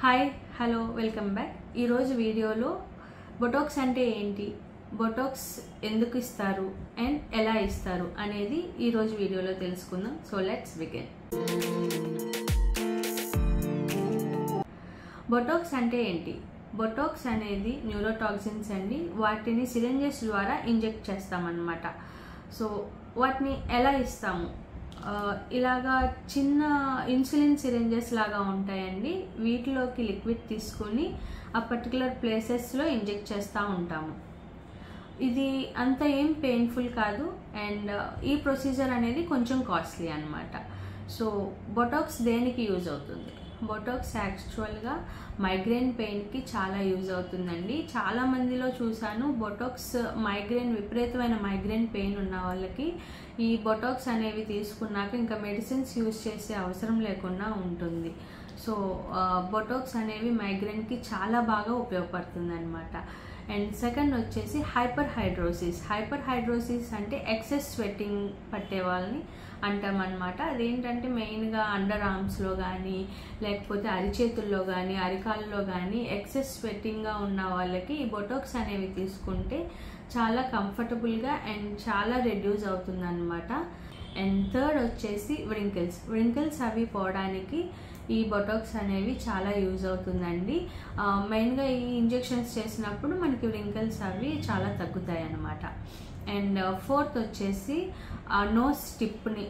Hi hello welcome back. ఈరోజు వీడియోలో Botox అంటే ఏంటి, బొటాక్స్ ఎందుకు ఇస్తారు అండ్ ఎలా ఇస్తారు అనేది ఈరోజు వీడియోలో తెలుసుకుందాం. So let's begin. బొటాక్స్ అంటే ఏంటి? బొటాక్స్ అనేది న్యూరోటాక్సిన్స్ అండి. వాటిని సిరింజెస్ ద్వారా ఇంజెక్ట్ చేస్తామన్నమాట. సో వాటిని ఎలా ఇస్తాము? ఇలాగా చిన్న ఇన్సులిన్ సిరింజెస్ లాగా ఉంటాయండి. వీటిలోకి లిక్విడ్ తీసుకొని ఆ పర్టికులర్ ప్లేసెస్లో ఇంజెక్ట్ చేస్తూ ఉంటాము. ఇది అంత ఏం పెయిన్ఫుల్ కాదు అండ్ ఈ ప్రొసీజర్ అనేది కొంచెం కాస్ట్లీ అన్నమాట. సో బొటాక్స్ దేనికి యూజ్ అవుతుంది? బొటాక్స్ యాక్చువల్గా మైగ్రేన్ పెయిన్కి చాలా యూజ్ అవుతుందండి. చాలా మందిలో చూసాను బొటాక్స్ విపరీతమైన మైగ్రేన్ పెయిన్ ఉన్న వాళ్ళకి ఈ బొటాక్స్ అనేవి తీసుకున్నాక ఇంకా మెడిసిన్స్ యూజ్ చేసే అవసరం లేకుండా ఉంటుంది. సో బొటాక్స్ అనేవి మైగ్రేన్కి చాలా బాగా ఉపయోగపడుతుంది అనమాట. అండ్ సెకండ్ వచ్చేసి హైపర్ హైడ్రోసిస్ అంటే ఎక్సెస్ స్వెట్టింగ్ పట్టే వాళ్ళని అంటామన్నమాట. అదేంటంటే మెయిన్గా అండర్ ఆర్మ్స్లో కానీ లేకపోతే అరిచేతుల్లో కానీ అరికాల్లో కానీ ఎక్సెస్ స్వెట్టింగ్గా ఉన్న వాళ్ళకి ఈ బొటాక్స్ అనేవి తీసుకుంటే చాలా కంఫర్టబుల్గా అండ్ చాలా రెడ్యూస్ అవుతుంది అనమాట. అండ్ థర్డ్ వచ్చేసి వ్రింకిల్స్ అవి పోవడానికి ఈ బొటాక్స్ అనేవి చాలా యూజ్ అవుతుందండి. మెయిన్గా ఈ ఇంజెక్షన్స్ చేసినప్పుడు మనకి వ్రింకిల్స్ అవి చాలా తగ్గుతాయి అన్నమాట. అండ్ ఫోర్త్ వచ్చేసి నోస్ టిప్ని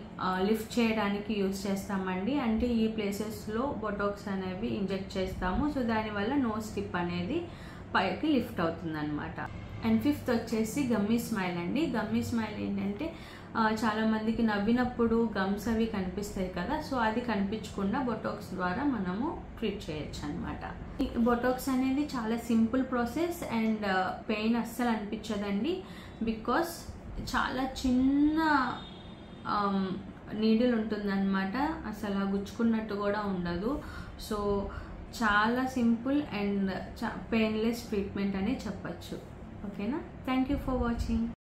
లిఫ్ట్ చేయడానికి యూజ్ చేస్తామండి. అంటే ఈ ప్లేసెస్లో బొటాక్స్ అనేవి ఇంజెక్ట్ చేస్తాము. సో దానివల్ల నోస్ టిప్ అనేది పైకి లిఫ్ట్ అవుతుంది అనమాట. అండ్ ఫిఫ్త్ వచ్చేసి గమ్మీ స్మైల్ అండి. గమ్మీ స్మైల్ ఏంటంటే చాలా మందికి నవ్వినప్పుడు గమ్స్ అవి కనిపిస్తాయి కదా, సో అది కనిపించకుండా బొటాక్స్ ద్వారా మనము ట్రీట్ చేయొచ్చు అనమాట. ఈ బొటాక్స్ అనేది చాలా సింపుల్ ప్రాసెస్ అండ్ పెయిన్ అస్సలు అనిపించదండి. బికాస్ చాలా చిన్న నీడిల్ ఉంటుందన్నమాట. అసలు గుచ్చుకున్నట్టు కూడా ఉండదు. సో చాలా సింపుల్ అండ్ పెయిన్లెస్ ట్రీట్మెంట్ అని చెప్పచ్చు. ఓకేనా? Thank you for watching.